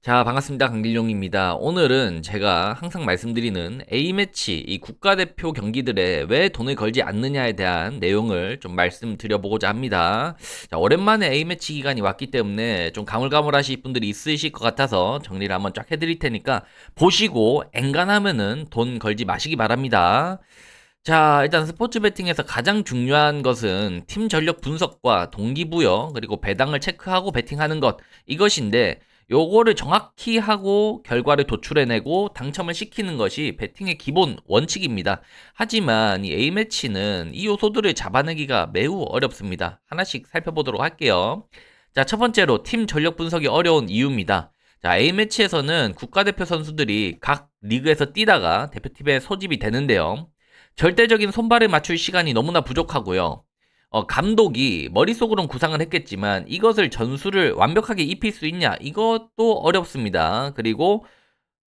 자, 반갑습니다. 강길용입니다. 오늘은 제가 항상 말씀드리는 A매치, 이 국가대표 경기들에 왜 돈을 걸지 않느냐에 대한 내용을 좀 말씀드려보고자 합니다. 자, 오랜만에 A매치 기간이 왔기 때문에 좀 가물가물하실 분들이 있으실 것 같아서 정리를 한번 쫙 해드릴 테니까 보시고 엔간하면은 돈 걸지 마시기 바랍니다. 자, 일단 스포츠 베팅에서 가장 중요한 것은 팀 전력 분석과 동기부여, 그리고 배당을 체크하고 베팅하는 것, 이것인데, 요거를 정확히 하고 결과를 도출해내고 당첨을 시키는 것이 베팅의 기본 원칙입니다. 하지만 이 A매치는 이 요소들을 잡아내기가 매우 어렵습니다. 하나씩 살펴보도록 할게요. 자, 첫 번째로 팀 전력 분석이 어려운 이유입니다. 자, A매치에서는 국가대표 선수들이 각 리그에서 뛰다가 대표팀에 소집이 되는데요. 절대적인 손발을 맞출 시간이 너무나 부족하고요. 감독이 머릿속으론 구상을 했겠지만 이것을 전술을 완벽하게 입힐 수 있냐? 이것도 어렵습니다. 그리고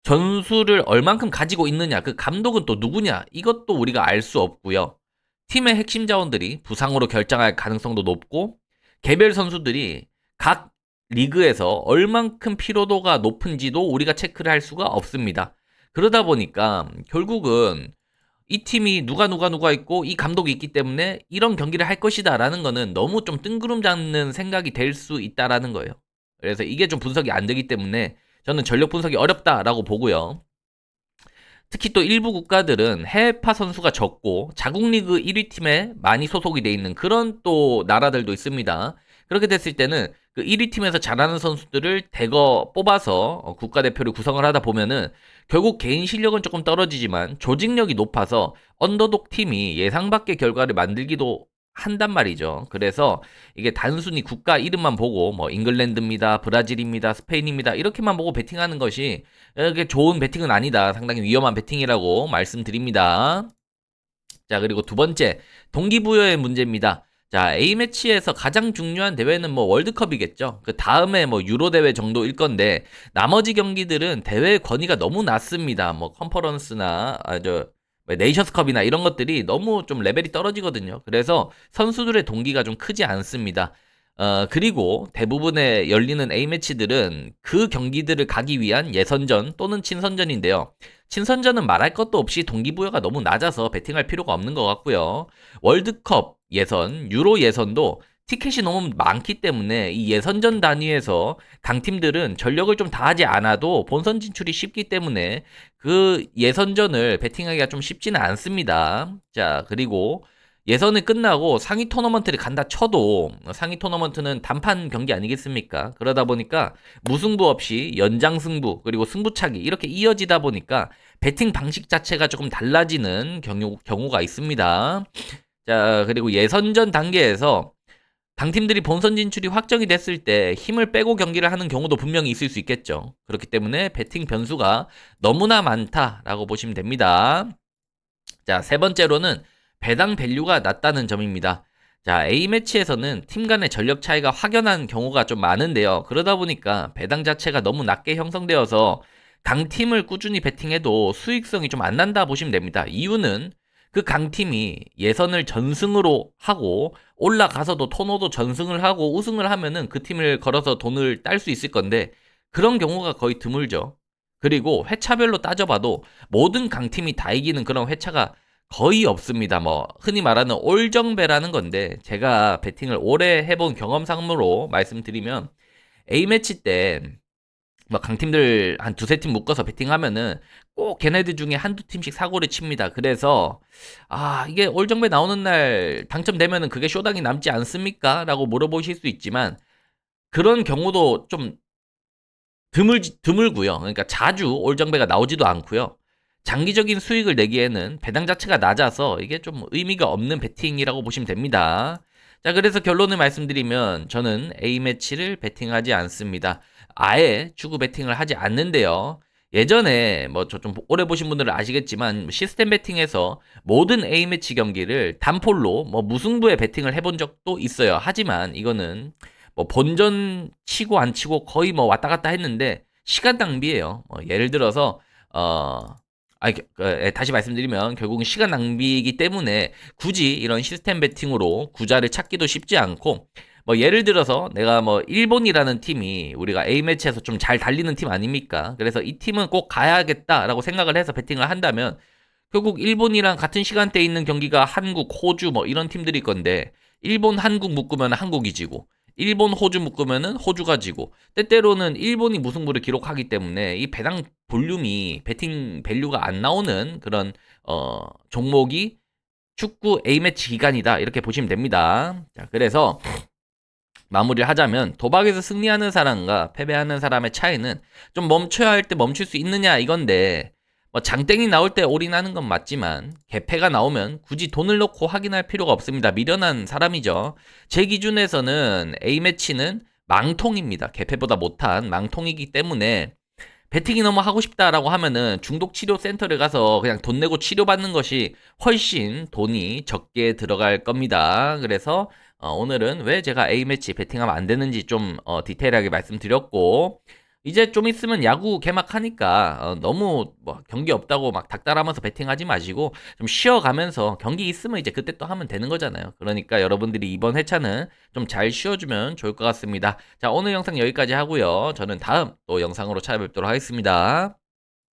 전술을 얼만큼 가지고 있느냐? 그 감독은 또 누구냐? 이것도 우리가 알 수 없고요. 팀의 핵심 자원들이 부상으로 결정할 가능성도 높고 개별 선수들이 각 리그에서 얼만큼 피로도가 높은지도 우리가 체크를 할 수가 없습니다. 그러다 보니까 결국은 이 팀이 누가 있고 이 감독이 있기 때문에 이런 경기를 할 것이다라는 거는 너무 좀 뜬구름 잡는 생각이 될 수 있다라는 거예요. 그래서 이게 좀 분석이 안 되기 때문에 저는 전력 분석이 어렵다라고 보고요. 특히 또 일부 국가들은 해외파 선수가 적고 자국 리그 1위 팀에 많이 소속이 돼 있는 그런 또 나라들도 있습니다. 그렇게 됐을 때는 그 1위 팀에서 잘하는 선수들을 대거 뽑아서 국가대표를 구성을 하다 보면은 결국 개인 실력은 조금 떨어지지만 조직력이 높아서 언더독 팀이 예상 밖의 결과를 만들기도 한단 말이죠. 그래서 이게 단순히 국가 이름만 보고 뭐 잉글랜드입니다, 브라질입니다, 스페인입니다 이렇게만 보고 베팅하는 것이 이게 좋은 베팅은 아니다. 상당히 위험한 베팅이라고 말씀드립니다. 자, 그리고 두 번째, 동기부여의 문제입니다. 자, A매치에서 가장 중요한 대회는 뭐 월드컵이겠죠. 그 다음에 뭐 유로 대회 정도일 건데, 나머지 경기들은 대회 권위가 너무 낮습니다. 뭐 컨퍼런스나, 네이션스컵이나 이런 것들이 너무 좀 레벨이 떨어지거든요. 그래서 선수들의 동기가 좀 크지 않습니다. 그리고 대부분의 열리는 A매치들은 그 경기들을 가기 위한 예선전 또는 친선전인데요. 친선전은 말할 것도 없이 동기부여가 너무 낮아서 베팅할 필요가 없는 것 같고요. 월드컵 예선, 유로 예선도 티켓이 너무 많기 때문에 이 예선전 단위에서 강팀들은 전력을 좀 다하지 않아도 본선 진출이 쉽기 때문에 그 예선전을 베팅하기가 좀 쉽지는 않습니다. 자, 그리고 예선이 끝나고 상위 토너먼트를 간다 쳐도 상위 토너먼트는 단판 경기 아니겠습니까? 그러다 보니까 무승부 없이 연장 승부 그리고 승부차기 이렇게 이어지다 보니까 배팅 방식 자체가 조금 달라지는 경우가 있습니다. 자, 그리고 예선전 단계에서 강팀들이 본선 진출이 확정이 됐을 때 힘을 빼고 경기를 하는 경우도 분명히 있을 수 있겠죠. 그렇기 때문에 배팅 변수가 너무나 많다라고 보시면 됩니다. 자, 세 번째로는 배당 밸류가 낮다는 점입니다. 자, A매치에서는 팀 간의 전력 차이가 확연한 경우가 좀 많은데요. 그러다 보니까 배당 자체가 너무 낮게 형성되어서 강팀을 꾸준히 베팅해도 수익성이 좀 안 난다 보시면 됩니다. 이유는 그 강팀이 예선을 전승으로 하고 올라가서도 토너도 전승을 하고 우승을 하면은 그 팀을 걸어서 돈을 딸 수 있을 건데 그런 경우가 거의 드물죠. 그리고 회차별로 따져봐도 모든 강팀이 다 이기는 그런 회차가 거의 없습니다. 뭐 흔히 말하는 올정배라는 건데 제가 베팅을 오래 해본 경험상으로 말씀드리면 A매치 때 뭐 강팀들 한 두세 팀 묶어서 베팅하면은 꼭 걔네들 중에 한두 팀씩 사고를 칩니다. 그래서 이게 올정배 나오는 날 당첨되면은 그게 쇼당이 남지 않습니까? 라고 물어보실 수 있지만 그런 경우도 좀 드물고요. 그러니까 자주 올정배가 나오지도 않고요. 장기적인 수익을 내기에는 배당 자체가 낮아서 이게 좀 의미가 없는 베팅이라고 보시면 됩니다. 자, 그래서 결론을 말씀드리면 저는 A매치를 베팅하지 않습니다. 아예 주구 베팅을 하지 않는데요. 예전에 뭐 저 좀 오래 보신 분들은 아시겠지만 시스템 베팅에서 모든 A매치 경기를 단폴로 뭐 무승부에 베팅을 해본 적도 있어요. 하지만 이거는 뭐 본전 치고 안 치고 거의 뭐 왔다 갔다 했는데 시간 낭비예요. 예를 들어서 다시 말씀드리면 결국은 시간 낭비이기 때문에 굳이 이런 시스템 베팅으로 구자를 찾기도 쉽지 않고 뭐 예를 들어서 내가 뭐 일본이라는 팀이 우리가 A매치에서 좀 잘 달리는 팀 아닙니까? 그래서 이 팀은 꼭 가야겠다라고 생각을 해서 베팅을 한다면 결국 일본이랑 같은 시간대에 있는 경기가 한국, 호주 뭐 이런 팀들일 건데 일본, 한국 묶으면 한국이 지고 일본, 호주 묶으면은 호주가 지고 때때로는 일본이 무승부를 기록하기 때문에 이 배당 볼륨이 배팅 밸류가 안 나오는 그런 종목이 축구 A매치 기간이다 이렇게 보시면 됩니다. 자, 그래서 마무리를 하자면 도박에서 승리하는 사람과 패배하는 사람의 차이는 좀 멈춰야 할 때 멈출 수 있느냐 이건데 뭐 장땡이 나올 때 올인하는 건 맞지만 개패가 나오면 굳이 돈을 넣고 확인할 필요가 없습니다. 미련한 사람이죠. 제 기준에서는 A매치는 망통입니다. 개패보다 못한 망통이기 때문에 배팅이 너무 하고 싶다라고 하면은 중독치료센터를 가서 그냥 돈 내고 치료받는 것이 훨씬 돈이 적게 들어갈 겁니다. 그래서 오늘은 왜 제가 A매치 배팅하면 안 되는지 좀 디테일하게 말씀드렸고 이제 좀 있으면 야구 개막하니까 너무 뭐 경기 없다고 막 닥달하면서 배팅하지 마시고 좀 쉬어가면서 경기 있으면 이제 그때 또 하면 되는 거잖아요. 그러니까 여러분들이 이번 회차는 좀 잘 쉬어주면 좋을 것 같습니다. 자, 오늘 영상 여기까지 하고요. 저는 다음 또 영상으로 찾아뵙도록 하겠습니다.